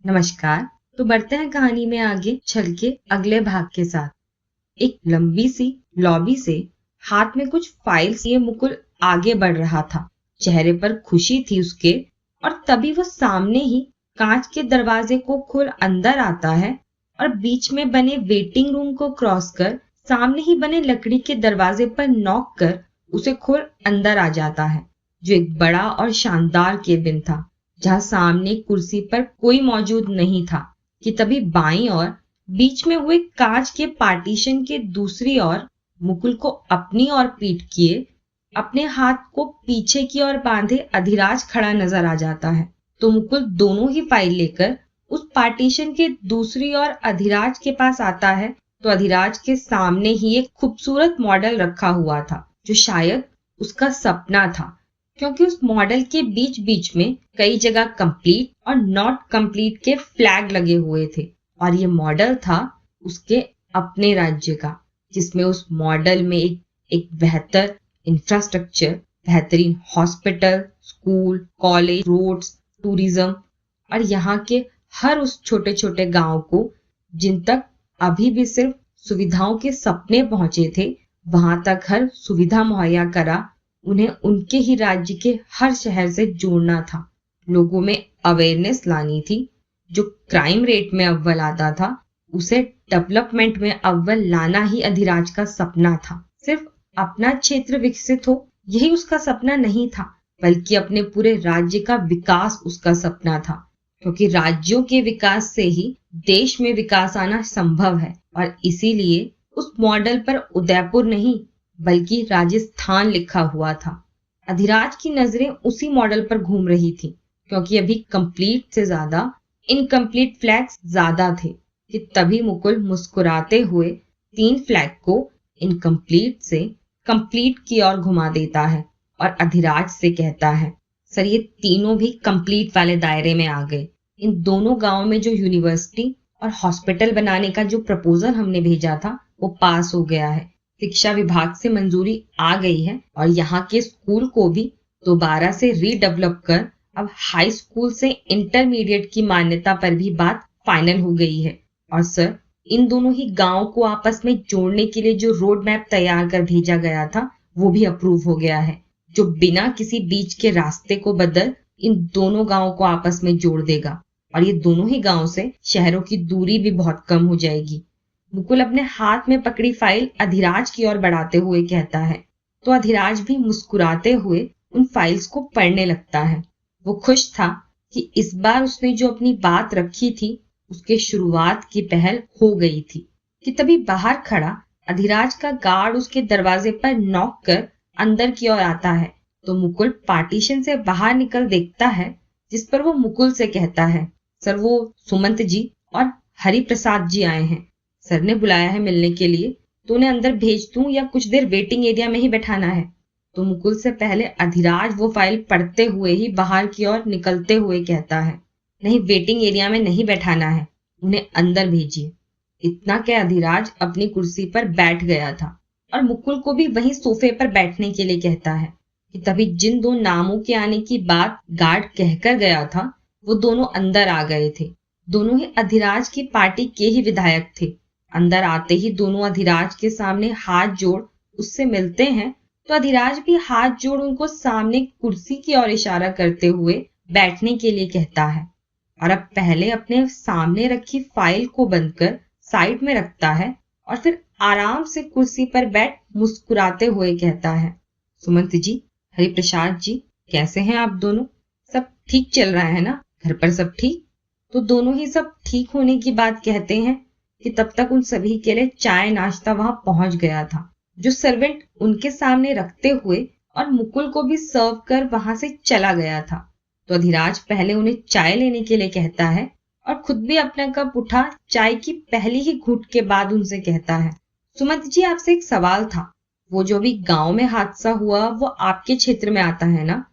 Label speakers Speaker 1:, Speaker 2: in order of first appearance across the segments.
Speaker 1: नमस्कार। तो बढ़ते हैं कहानी में आगे चल के अगले भाग के साथ। एक लंबी सी लॉबी से हाथ में कुछ फाइल्स लिए मुकुल आगे बढ़ रहा था। चेहरे पर खुशी थी उसके, और तभी वो सामने ही कांच के दरवाजे को खोल अंदर आता है और बीच में बने वेटिंग रूम को क्रॉस कर सामने ही बने लकड़ी के दरवाजे पर नॉक कर उसे खोल अंदर आ जाता है, जो एक बड़ा और शानदार केबिन था, जहां सामने कुर्सी पर कोई मौजूद नहीं था कि तभी बाईं ओर बीच में हुए कांच के पार्टीशन के दूसरी ओर मुकुल को अपनी ओर पीठ किए अपने हाथ को पीछे की ओर बांधे अधिराज खड़ा नजर आ जाता है। तो मुकुल दोनों ही फाइल लेकर उस पार्टीशन के दूसरी ओर अधिराज के पास आता है। तो अधिराज के सामने ही एक खूबसूरत मॉडल रखा हुआ था, जो शायद उसका सपना था, क्योंकि उस मॉडल के बीच बीच में कई जगह कंप्लीट और नॉट कंप्लीट के फ्लैग लगे हुए थे। और ये मॉडल था उसके अपने राज्य का, जिसमें उस मॉडल में एक बेहतर इंफ्रास्ट्रक्चर, बेहतरीन hospital, school, college, roads, tourism और यहाँ के हर उस छोटे छोटे गांव को जिन तक अभी भी सिर्फ सुविधाओं के सपने पहुंचे थे, वहां तक हर सुविधा मुहैया करा उन्हें उनके ही राज्य के हर शहर से जोड़ना था। लोगों में अवेयरनेस लानी थी। जो क्राइम रेट में अव्वल आता था, उसे डेवलपमेंट में अव्वल लाना ही अधिराज का सपना था। सिर्फ अपना क्षेत्र विकसित हो, यही उसका सपना नहीं था, बल्कि अपने पूरे राज्य का विकास उसका सपना था, क्योंकि राज्यों के विकास से ही देश में विकास आना संभव है। और इसीलिए उस मॉडल पर उदयपुर नहीं बल्कि राजस्थान लिखा हुआ था। अधिराज की नजरें उसी मॉडल पर घूम रही थी, क्योंकि अभी कंप्लीट से ज्यादा इनकम्प्लीट फ्लैग्स ज्यादा थे, कि तभी मुकुल मुस्कुराते हुए 3 फ्लैग को इनकम्प्लीट से कंप्लीट की ओर घुमा देता है और अधिराज से कहता है, सर ये तीनों भी कंप्लीट वाले दायरे में आ गए। इन दोनों गांवों में जो यूनिवर्सिटी और हॉस्पिटल बनाने का जो प्रपोजल हमने भेजा था, वो पास हो गया है। शिक्षा विभाग से मंजूरी आ गई है और यहाँ के स्कूल को भी दोबारा से रीडेवलप कर अब हाई स्कूल से इंटरमीडिएट की मान्यता पर भी बात फाइनल हो गई है। और सर, इन दोनों ही गांवों को आपस में जोड़ने के लिए जो रोड मैप तैयार कर भेजा गया था, वो भी अप्रूव हो गया है, जो बिना किसी बीच के रास्ते को बदल इन दोनों गांवों को आपस में जोड़ देगा। और ये दोनों ही गांव से शहरों की दूरी भी बहुत कम हो जाएगी। मुकुल अपने हाथ में पकड़ी फाइल अधिराज की ओर बढ़ाते हुए कहता है। तो अधिराज भी मुस्कुराते हुए उन फाइल्स को पढ़ने लगता है। वो खुश था कि इस बार उसने जो अपनी बात रखी थी, उसके शुरुआत की पहल हो गई थी। कि तभी बाहर खड़ा अधिराज का गार्ड उसके दरवाजे पर नॉक कर अंदर की ओर आता है। तो मुकुल पार्टीशन से बाहर निकल देखता है, जिस पर वो मुकुल से कहता है, सर वो सुमंत जी और हरिप्रसाद जी आए हैं। सर ने बुलाया है मिलने के लिए, तो उन्हें अंदर भेज दूं या कुछ देर वेटिंग एरिया में ही बैठाना है। तो मुकुल से पहले अधिराज वो फाइल पढ़ते हुए ही बाहर की ओर निकलते हुए कहता है, नहीं, वेटिंग एरिया में नहीं बैठाना है, उन्हें अंदर भेजिए। इतना कह अधिराज अपनी कुर्सी पर बैठ गया था और मुकुल को भी वहीं सोफे पर बैठने के लिए कहता है। कि तभी जिन 2 नामों के आने की बात गार्ड कहकर गया था, वो दोनों अंदर आ गए थे। दोनों ही अधिराज की पार्टी के ही विधायक थे। अंदर आते ही दोनों अधिराज के सामने हाथ जोड़ उससे मिलते हैं। तो अधिराज भी हाथ जोड़ उनको सामने कुर्सी की ओर इशारा करते हुए बैठने के लिए कहता है, और अब पहले अपने सामने रखी फाइल को बंद कर साइड में रखता है और फिर आराम से कुर्सी पर बैठ मुस्कुराते हुए कहता है, सुमंत जी, हरिप्रसाद जी, कैसे हैं आप दोनों? सब ठीक चल रहा है ना? घर पर सब ठीक? तो दोनों ही सब ठीक होने की बात कहते हैं कि तब तक उन सभी के लिए चाय नाश्ता वहां पहुंच गया था, जो सर्वेंट उनके सामने रखते हुए और मुकुल को भी सर्व कर वहां से चला गया था। तो अधिराज पहले उन्हें चाय लेने के लिए कहता है और खुद भी अपना कप उठा चाय की पहली ही घूंट के बाद उनसे कहता है, सुमंत जी, आपसे एक सवाल था। वो जो भी गांव में हादसा हुआ, वो आपके क्षेत्र में आता है ना?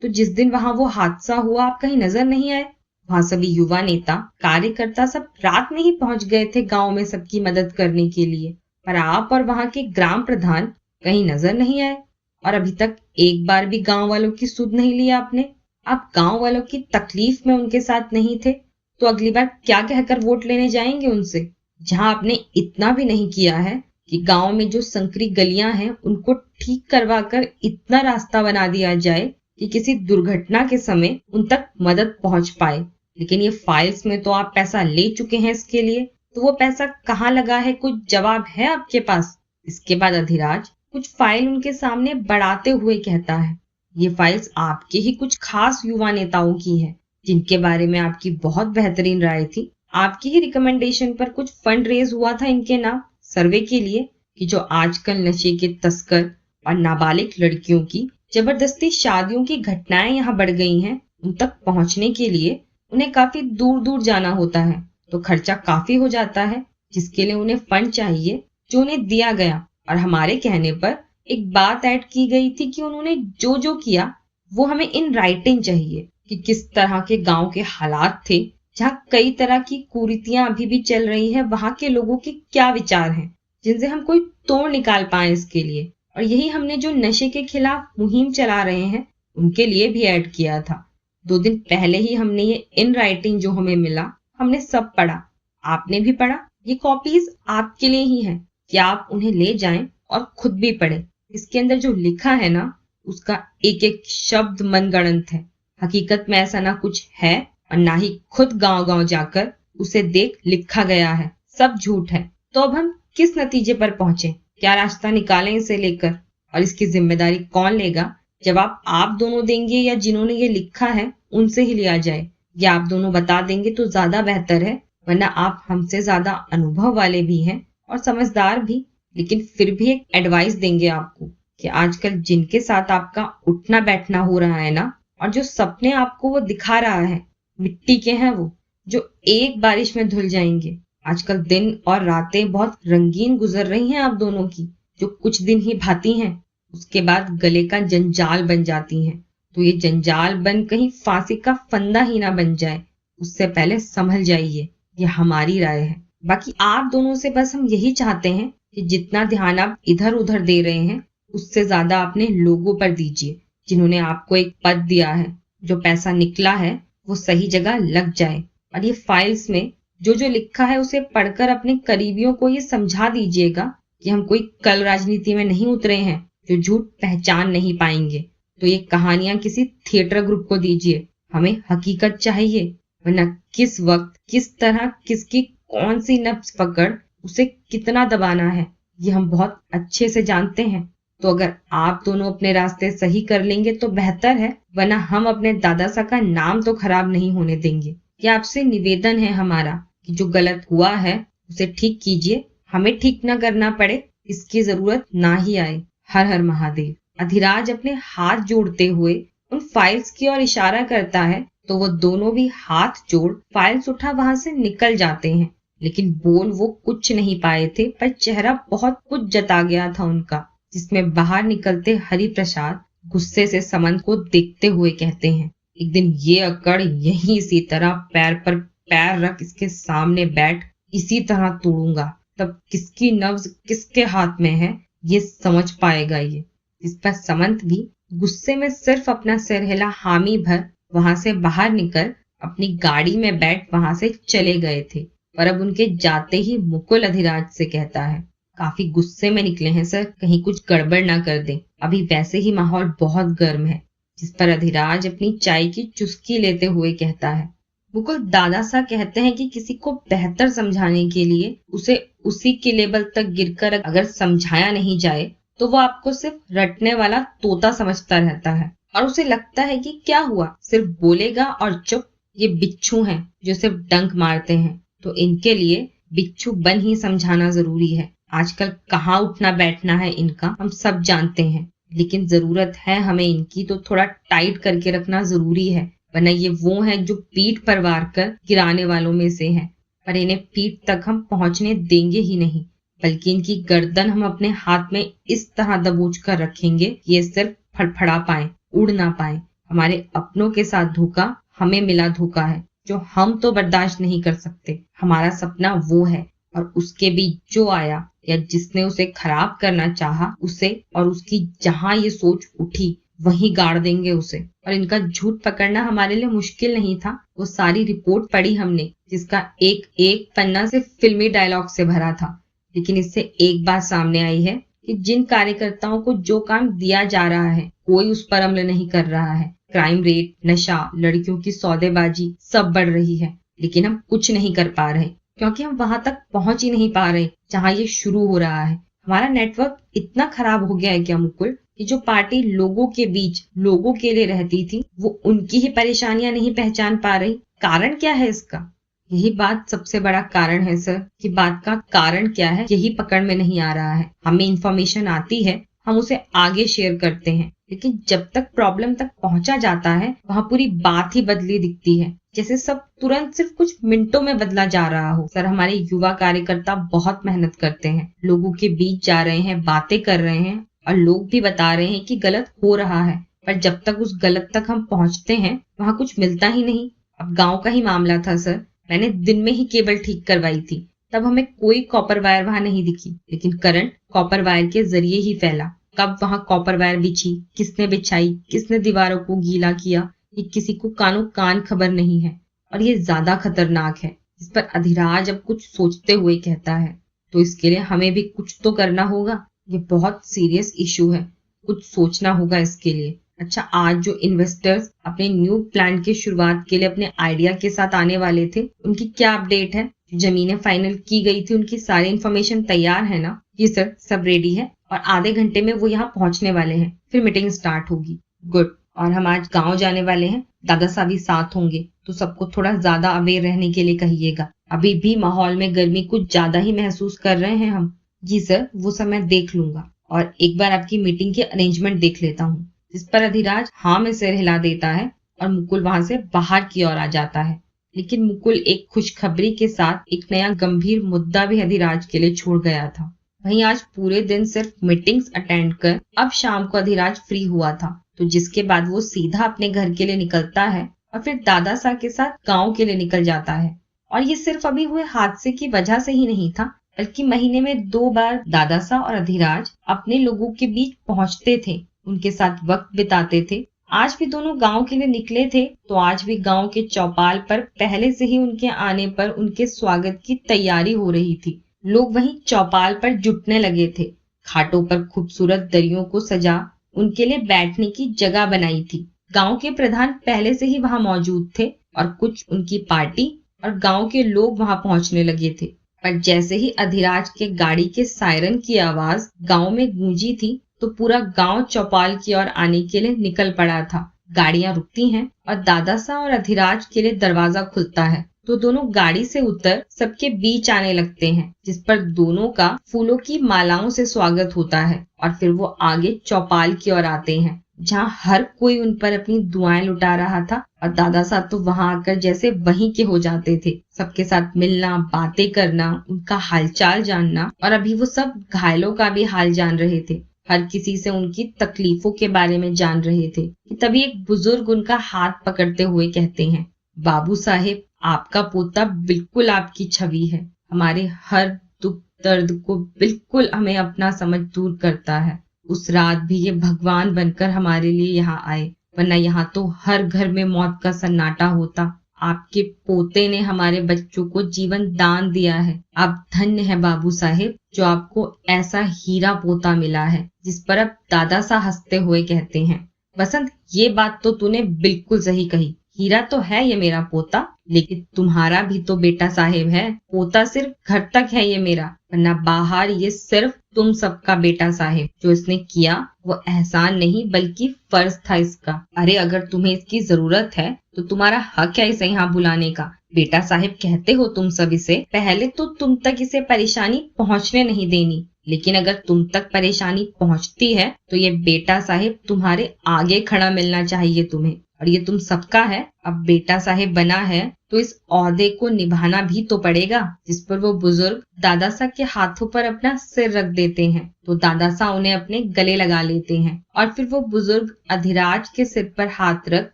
Speaker 1: तो जिस दिन वहां वो हादसा हुआ, आप कहीं नजर नहीं आए? वहां सभी युवा नेता, कार्यकर्ता सब रात में ही पहुंच गए थे गांव में सबकी मदद करने के लिए, पर आप और वहां के ग्राम प्रधान कहीं नजर नहीं आए। और अभी तक एक बार भी गांव वालों की सुध नहीं ली आपने। आप गांव वालों की तकलीफ में उनके साथ नहीं थे, तो अगली बार क्या कहकर वोट लेने जाएंगे उनसे? जहां आपने इतना भी नहीं किया है कि गांव में जो संकरी गलियां हैं उनको ठीक करवा कर इतना रास्ता बना दिया जाए कि किसी दुर्घटना के समय उन तक मदद पहुंच पाए। लेकिन ये फाइल्स में तो आप पैसा ले चुके हैं इसके लिए, तो वो पैसा कहाँ लगा है, कुछ जवाब है आपके पास? इसके बाद अधिराज कुछ फाइल उनके सामने बढ़ाते हुए कहता है, ये फाइल्स आपके ही कुछ खास युवा नेताओं की है जिनके बारे में आपकी बहुत बेहतरीन राय थी। आपकी ही रिकमेंडेशन पर कुछ फंड रेज हुआ था इनके नाम सर्वे के लिए कि जो आजकल नशे के तस्कर और नाबालिग लड़कियों की जबरदस्ती शादियों की घटनाएं यहाँ बढ़ गई हैं, उन तक पहुंचने के लिए उन्हें काफी दूर दूर जाना होता है, तो खर्चा काफी हो जाता है, जिसके लिए उन्हें फंड चाहिए जो उन्हें दिया गया। और हमारे कहने पर एक बात ऐड की गई थी कि उन्होंने जो जो किया वो हमें इन राइटिंग चाहिए कि किस तरह के गांव के हालात थे, जहाँ कई तरह की कुरीतियां अभी भी चल रही है, वहां के लोगों के क्या विचार हैं जिनसे हम कोई तोड़ निकाल पाए इसके लिए। और यही हमने जो नशे के खिलाफ मुहिम चला रहे हैं उनके लिए भी ऐड किया था। 2 दिन पहले ही हमने ये इन राइटिंग जो हमें मिला हमने सब पढ़ा, आपने भी पढ़ा। ये कॉपीज आपके लिए ही हैं कि आप उन्हें ले जाएं और खुद भी पढ़ें। इसके अंदर जो लिखा है ना, उसका एक एक शब्द मनगढ़ंत है। हकीकत में ऐसा ना कुछ है और ना ही खुद गांव गांव जाकर उसे देख लिखा गया है, सब झूठ है। तो अब हम किस नतीजे पर पहुंचे, क्या रास्ता निकालें इसे लेकर, और इसकी जिम्मेदारी कौन लेगा? जवाब आप दोनों देंगे या जिन्होंने ये लिखा है उनसे ही लिया जाए? या आप दोनों बता देंगे तो ज्यादा बेहतर है, वरना आप हमसे ज्यादा अनुभव वाले भी हैं और समझदार भी। लेकिन फिर भी एक एडवाइस देंगे आपको कि आजकल जिनके साथ आपका उठना बैठना हो रहा है ना, और जो सपने आपको वो दिखा रहा है, मिट्टी के हैं वो, जो एक बारिश में धुल जाएंगे। आजकल दिन और रातें बहुत रंगीन गुजर रही हैं आप दोनों की, जो कुछ दिन ही भाती हैं उसके बाद गले का जंजाल बन जाती हैं। तो ये जंजाल बन कहीं फांसी का फंदा ही ना बन जाए, उससे पहले संभल जाइए। ये हमारी राय है। बाकी आप दोनों से बस हम यही चाहते हैं कि जितना ध्यान आप इधर उधर दे रहे हैं उससे ज्यादा अपने लोगों पर दीजिए, जिन्होंने आपको एक पद दिया है। जो पैसा निकला है वो सही जगह लग जाए। और ये फाइल्स में जो जो लिखा है उसे पढ़कर अपने करीबियों को ये समझा दीजिएगा कि हम कोई कल राजनीति में नहीं उतरे हैं जो झूठ पहचान नहीं पाएंगे। तो ये कहानियां किसी थिएटर ग्रुप को दीजिए, हमें हकीकत चाहिए, वरना किस वक्त किस तरह किसकी कौन सी नब्ज पकड़ उसे कितना दबाना है ये हम बहुत अच्छे से जानते हैं। तो अगर आप दोनों अपने रास्ते सही कर लेंगे तो बेहतर है, वरना हम अपने दादा सा का नाम तो खराब नहीं होने देंगे। ये आपसे निवेदन है हमारा कि जो गलत हुआ है उसे ठीक कीजिए, हमें ठीक ना करना पड़े, इसकी जरूरत ना ही आए। हर हर महादेव। अधिराज अपने हाथ जोड़ते हुए उन फाइल्स की ओर इशारा करता है, तो वो दोनों भी हाथ जोड़ फाइल्स उठा वहां से निकल जाते हैं। लेकिन बोल वो कुछ नहीं पाए थे, पर चेहरा बहुत कुछ जता गया था उनका, जिसमें बाहर निकलते हरि प्रसाद गुस्से से समंत को देखते हुए कहते हैं, एक दिन ये अकड़ यही इसी तरह पैर पर पैर रख इसके सामने बैठ इसी तरह तोड़ूंगा, तब किसकी नब्ज किसके हाथ में है ये समझ पाएगा ये। इस पर समंत भी गुस्से में सिर्फ अपना सिर हिला हामी भर वहां से बाहर निकल अपनी गाड़ी में बैठ वहां से चले गए थे। पर अब उनके जाते ही मुकुल अधिराज से कहता है, काफी गुस्से में निकले हैं सर, कहीं कुछ गड़बड़ ना कर दें, अभी वैसे ही माहौल बहुत गर्म है। जिस पर अधिराज अपनी चाय की चुस्की लेते हुए कहता है, मुकुल दादा सा कहते हैं कि किसी को बेहतर समझाने के लिए उसे उसी के लेवल तक गिरकर अगर समझाया नहीं जाए तो वो आपको सिर्फ रटने वाला तोता समझता रहता है, और उसे लगता है कि क्या हुआ, सिर्फ बोलेगा और चुप। ये बिच्छू हैं जो सिर्फ डंक मारते हैं, तो इनके लिए बिच्छू बन ही समझाना जरूरी है। आजकल कहाँ उठना बैठना है इनका हम सब जानते हैं, लेकिन जरूरत है हमें इनकी तो थोड़ा टाइट करके रखना जरूरी है, वरना ये वो हैं जो पीठ पर वार कर गिराने वालों में से हैं। पर इन्हें पीठ तक हम पहुंचने देंगे ही नहीं, बल्कि इनकी गर्दन हम अपने हाथ में इस तरह दबोच कर रखेंगे कि ये सिर्फ फड़फड़ा पाए, उड़ ना पाए। हमारे अपनों के साथ धोखा हमें मिला धोखा है जो हम तो बर्दाश्त नहीं कर सकते। हमारा सपना वो है, और उसके बीच जो आया या जिसने उसे खराब करना चाहा उसे, और उसकी जहां ये सोच उठी वहीं गाड़ देंगे उसे। और इनका झूठ पकड़ना हमारे लिए मुश्किल नहीं था। वो सारी रिपोर्ट पढ़ी हमने, जिसका एक एक पन्ना से फिल्मी डायलॉग से भरा था। लेकिन इससे एक बात सामने आई है कि जिन कार्यकर्ताओं को जो काम दिया जा रहा है, कोई उस पर अमल नहीं कर रहा है। क्राइम रेट, नशा, लड़कियों की सौदेबाजी सब बढ़ रही है, लेकिन हम कुछ नहीं कर पा रहे, क्योंकि हम वहां तक पहुंच ही नहीं पा रहे जहां ये शुरू हो रहा है। हमारा नेटवर्क इतना खराब हो गया है क्या मुकुल, कि जो पार्टी लोगों के बीच लोगों के लिए रहती थी, वो उनकी ही परेशानियां नहीं पहचान पा रही। कारण क्या है इसका? यही बात सबसे बड़ा कारण है सर, कि बात का कारण क्या है यही पकड़ में नहीं आ रहा है। हमें इंफॉर्मेशन आती है, हम उसे आगे शेयर करते हैं, लेकिन जब तक प्रॉब्लम तक पहुंचा जाता है वहां पूरी बात ही बदली दिखती है, जैसे सब तुरंत सिर्फ कुछ मिनटों में बदला जा रहा हो। सर, हमारे युवा कार्यकर्ता बहुत मेहनत करते हैं, लोगों के बीच जा रहे हैं, बातें कर रहे हैं, और लोग भी बता रहे हैं कि गलत हो रहा है, पर जब तक उस गलत तक हम पहुंचते हैं वहां कुछ मिलता ही नहीं। अब गांव का ही मामला था सर, मैंने दिन में ही केबल ठीक करवाई थी, तब हमें कोई कॉपर वायर वहां नहीं दिखी, लेकिन करंट कॉपर वायर के जरिए ही फैला। कब वहां कॉपर वायर बिछी, किसने बिछाई, किसने दीवारों को गीला किया, ये किसी को कानो कान खबर नहीं है। और ये ज्यादा खतरनाक है, इस पर अधिराज अब कुछ सोचते हुए कहता है, तो इसके लिए हमें भी कुछ तो करना होगा। ये बहुत सीरियस इशू है, कुछ सोचना होगा इसके लिए। अच्छा, आज जो इन्वेस्टर्स अपने न्यू प्लान की शुरुआत के लिए अपने आइडिया के साथ आने वाले थे, उनकी क्या अपडेट है? जमीनें फाइनल की गई थी, उनकी सारी इन्फॉर्मेशन तैयार है ना? जी सर, सब रेडी है, और आधे घंटे में वो यहाँ पहुंचने वाले हैं, फिर मीटिंग स्टार्ट होगी। गुड। और हम आज गांव जाने वाले हैं, दादा साहब भी साथ होंगे, तो सबको थोड़ा ज्यादा अवेयर रहने के लिए कहिएगा। अभी भी माहौल में गर्मी कुछ ज्यादा ही महसूस कर रहे हैं हम। जी सर, वो सब मैं देख लूंगा, और एक बार आपकी मीटिंग के अरेंजमेंट देख लेता हूँ। जिस पर अधिराज हाँ में सिर हिला देता है और मुकुल वहां से बाहर की ओर आ जाता है। लेकिन मुकुल एक खुशखबरी के साथ एक नया गंभीर मुद्दा भी अधिराज के लिए छोड़ गया था। वहीं आज पूरे दिन सिर्फ मीटिंग्स अटेंड कर अब शाम को अधिराज फ्री हुआ था, तो जिसके बाद वो सीधा अपने घर के लिए निकलता है और फिर दादा साहब के साथ गांव के लिए निकल जाता है। और ये सिर्फ अभी हुए हादसे की वजह से ही नहीं था, बल्कि महीने में 2 बार दादा साहब और अधिराज अपने लोगों के बीच पहुंचते थे, उनके साथ वक्त बिताते थे। आज भी दोनों गांव के लिए निकले थे, तो आज भी गांव के चौपाल पर पहले से ही उनके आने पर उनके स्वागत की तैयारी हो रही थी। लोग वहीं चौपाल पर जुटने लगे थे। खाटों पर खूबसूरत दरियों को सजा उनके लिए बैठने की जगह बनाई थी। गांव के प्रधान पहले से ही वहां मौजूद थे और कुछ उनकी पार्टी और गांव के लोग वहां पहुंचने लगे थे। पर जैसे ही अधिराज के गाड़ी के सायरन की आवाज गांव में गूंजी थी, तो पूरा गांव चौपाल की ओर आने के लिए निकल पड़ा था। गाड़ियां रुकती हैं और दादा साहब और अधिराज के लिए दरवाजा खुलता है, तो दोनों गाड़ी से उतर सबके बीच आने लगते हैं, जिस पर दोनों का फूलों की मालाओं से स्वागत होता है। और फिर वो आगे चौपाल की ओर आते हैं, जहाँ हर कोई उन पर अपनी दुआएं लुटा रहा था। और दादा साहब तो वहां आकर जैसे वहीं के हो जाते थे, सबके साथ मिलना, बातें करना, उनका हालचाल जानना, और अभी वो सब घायलों का भी हाल जान रहे थे। हर किसी से उनकी तकलीफों के बारे में जान रहे थे। तभी एक बुजुर्ग उनका हाथ पकड़ते हुए कहते हैं, बाबू साहेब, आपका पोता बिल्कुल आपकी छवि है, हमारे हर दुख दर्द को बिल्कुल हमें अपना समझ दूर करता है। उस रात भी ये भगवान बनकर हमारे लिए यहाँ आए, वरना यहाँ तो हर घर में मौत का सन्नाटा होता। आपके पोते ने हमारे बच्चों को जीवन दान दिया है। आप धन्य है बाबू साहेब, जो आपको ऐसा हीरा पोता मिला है। जिस पर अब दादा सा हंसते हुए कहते हैं, बसंत, ये बात तो तूने बिल्कुल सही कही। हीरा तो है ये मेरा पोता, लेकिन तुम्हारा भी तो बेटा साहेब है। पोता सिर्फ घर तक है ये मेरा, वरना बाहर ये सिर्फ तुम सबका बेटा साहेब। जो इसने किया वो एहसान नहीं बल्कि फर्ज था इसका। अरे अगर तुम्हें इसकी जरूरत है तो तुम्हारा हक है इसे यहाँ बुलाने का। बेटा साहेब कहते हो तुम सब इसे, पहले तो तुम तक इसे परेशानी पहुँचने नहीं देनी, लेकिन अगर तुम तक परेशानी पहुँचती है तो ये बेटा साहेब तुम्हारे आगे खड़ा मिलना चाहिए तुम्हें। और ये तुम सबका है। अब बेटा साहेब बना है तो इस ओहदे को निभाना भी तो पड़ेगा। जिस पर वो बुजुर्ग दादा साहब के हाथों पर अपना सिर रख देते हैं, तो दादा साहब उन्हें अपने गले लगा लेते हैं। और फिर वो बुजुर्ग अधिराज के सिर पर हाथ रख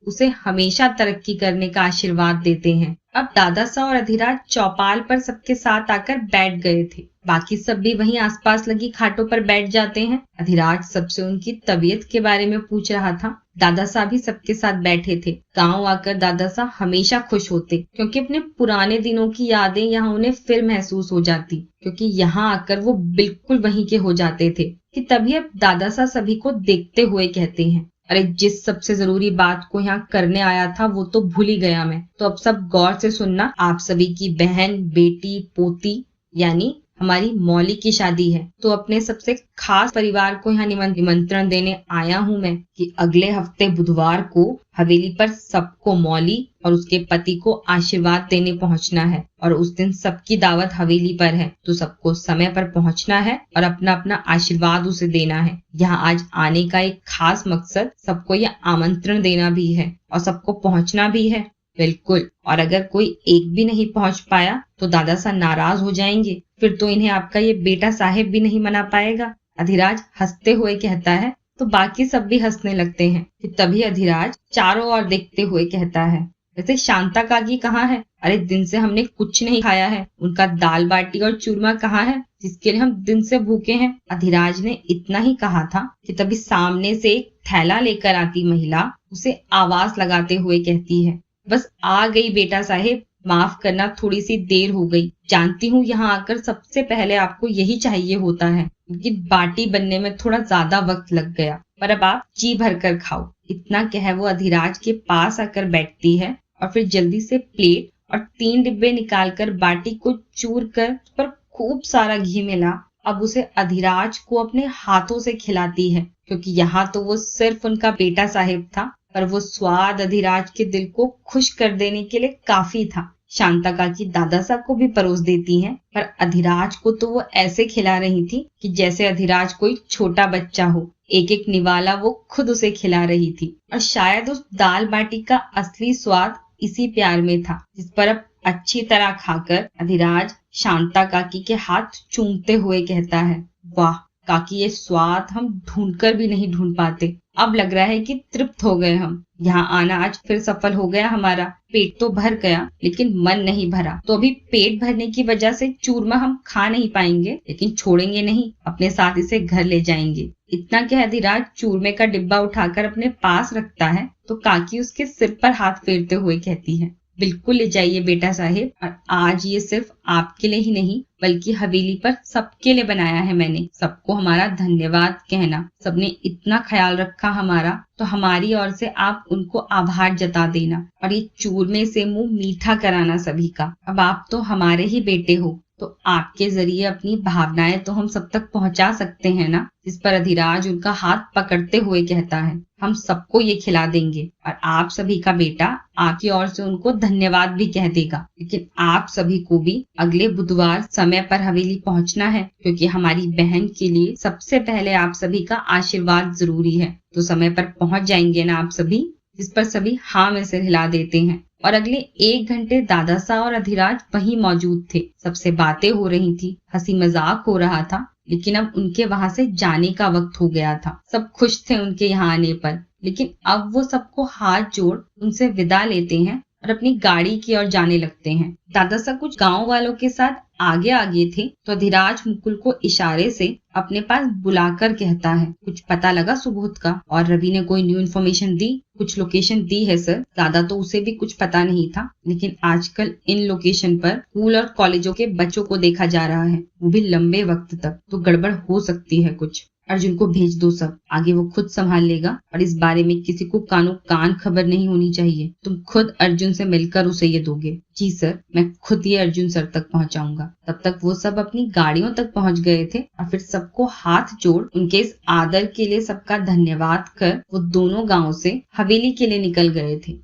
Speaker 1: उसे हमेशा तरक्की करने का आशीर्वाद देते हैं। अब दादा सा और अधिराज चौपाल पर सबके साथ आकर बैठ गए थे। बाकी सब भी वहीं आसपास लगी खाटों पर बैठ जाते हैं। अधिराज सबसे उनकी तबीयत के बारे में पूछ रहा था। दादा सा भी सबके साथ बैठे थे। गांव आकर दादा सा हमेशा खुश होते, क्योंकि अपने पुराने दिनों की यादें यहाँ उन्हें फिर महसूस हो जाती, क्योंकि यहाँ आकर वो बिल्कुल वहीं के हो जाते थे। कि तभी अब दादा सा सभी को देखते हुए कहते हैं, अरे जिस सबसे जरूरी बात को यहाँ करने आया था वो तो भूल ही गया मैं। तो अब सब गौर से सुनना, आप सभी की बहन, बेटी, पोती यानी हमारी मौली की शादी है। तो अपने सबसे खास परिवार को यहाँ निमंत्रण देने आया हूँ मैं कि अगले हफ्ते बुधवार को हवेली पर सबको मौली और उसके पति को आशीर्वाद देने पहुंचना है। और उस दिन सबकी दावत हवेली पर है, तो सबको समय पर पहुंचना है और अपना अपना आशीर्वाद उसे देना है। यहाँ आज आने का एक खास मकसद सबको यह आमंत्रण देना भी है और सबको पहुंचना भी है। बिल्कुल। और अगर कोई एक भी नहीं पहुंच पाया तो दादा सा नाराज हो जाएंगे, फिर तो इन्हें आपका ये बेटा साहेब भी नहीं मना पाएगा। अधिराज हंसते हुए कहता है। तो बाकी सब भी हंसने लगते हैं। फिर तभी अधिराज चारों ओर देखते हुए कहता है, वैसे शांता काकी कहाँ है? अरे दिन से हमने कुछ नहीं खाया है। उनका दाल बाटी और चूरमा कहाँ है, जिसके लिए हम दिन से भूखे हैं? अधिराज ने इतना ही कहा था कि तभी सामने से एक थैला लेकर आती महिला उसे आवाज लगाते हुए कहती है, बस आ गई बेटा साहेब, माफ करना थोड़ी सी देर हो गई। जानती हूँ यहाँ आकर सबसे पहले आपको यही चाहिए होता है, क्योंकि बाटी बनने में थोड़ा ज्यादा वक्त लग गया, पर अब आप जी भर कर खाओ। इतना कह वो अधिराज के पास आकर बैठती है और फिर जल्दी से प्लेट और 3 डिब्बे निकालकर बाटी को चूर कर उस पर खूब सारा घी मिला अब उसे अधिराज को अपने हाथों से खिलाती है, क्योंकि यहाँ तो वो सिर्फ उनका बेटा साहेब था, पर वो स्वाद अधिराज के दिल को खुश कर देने के लिए काफी था। शांता काकी दादा साहब को भी परोस देती हैं, पर अधिराज को तो वो ऐसे खिला रही थी कि जैसे अधिराज कोई छोटा बच्चा हो। एक एक निवाला वो खुद उसे खिला रही थी। और शायद उस दाल बाटी का असली स्वाद इसी प्यार में था, जिस पर अब अच्छी तरह खाकर अधिराज शांता काकी के हाथ चूमते हुए कहता है, वाह काकी, ये स्वाद हम ढूंढकर भी नहीं ढूंढ पाते। अब लग रहा है कि तृप्त हो गए हम। यहाँ आना आज फिर सफल हो गया हमारा। पेट तो भर गया लेकिन मन नहीं भरा। तो अभी पेट भरने की वजह से चूरमा हम खा नहीं पाएंगे, लेकिन छोड़ेंगे नहीं, अपने साथ इसे घर ले जाएंगे। इतना कह अधिराज चूरमे का डिब्बा उठाकर अपने पास रखता है, तो काकी उसके सिर पर हाथ फेरते हुए कहती है, बिल्कुल ले जाइए बेटा साहेब, और आज ये सिर्फ आपके लिए ही नहीं बल्कि हवेली पर सबके लिए बनाया है मैंने। सबको हमारा धन्यवाद कहना। सबने इतना ख्याल रखा हमारा, तो हमारी ओर से आप उनको आभार जता देना और ये चूरमे से मुंह मीठा कराना सभी का। अब आप तो हमारे ही बेटे हो, तो आपके जरिए अपनी भावनाएं तो हम सब तक पहुंचा सकते हैं ना। जिस पर अधिराज उनका हाथ पकड़ते हुए कहता है, हम सबको ये खिला देंगे और आप सभी का बेटा आपकी ओर से उनको धन्यवाद भी कह देगा। लेकिन आप सभी को भी अगले बुधवार समय पर हवेली पहुंचना है, क्योंकि हमारी बहन के लिए सबसे पहले आप सभी का आशीर्वाद जरूरी है। तो समय पर पहुंच जाएंगे ना आप सभी? जिस पर सभी हाँ में सिर हिला देते हैं। और अगले 1 घंटे दादा सा और अधिराज वहीं मौजूद थे। सबसे बातें हो रही थी, हंसी मजाक हो रहा था, लेकिन अब उनके वहां से जाने का वक्त हो गया था। सब खुश थे उनके यहाँ आने पर, लेकिन अब वो सबको हाथ जोड़ उनसे विदा लेते हैं और अपनी गाड़ी की ओर जाने लगते हैं। दादा सा कुछ गांव वालों के साथ आगे आगे थे, तो अधिराज मुकुल को इशारे से अपने पास बुलाकर कहता है, कुछ पता लगा सुबोध का? और रवि ने कोई न्यू इन्फॉर्मेशन दी? कुछ लोकेशन दी है सर। ज्यादा तो उसे भी कुछ पता नहीं था, लेकिन आजकल इन लोकेशन पर स्कूल और कॉलेजों के बच्चों को देखा जा रहा है, वो भी लंबे वक्त तक। तो गड़बड़ हो सकती है कुछ। अर्जुन को भेज दो, सब आगे वो खुद संभाल लेगा, और इस बारे में किसी को कानो कान खबर नहीं होनी चाहिए। तुम खुद अर्जुन से मिलकर उसे ये दोगे? जी सर, मैं खुद ये अर्जुन सर तक पहुंचाऊंगा। तब तक वो सब अपनी गाड़ियों तक पहुंच गए थे और फिर सबको हाथ जोड़ उनके इस आदर के लिए सबका धन्यवाद कर वो दोनों गांव से हवेली के लिए निकल गए थे।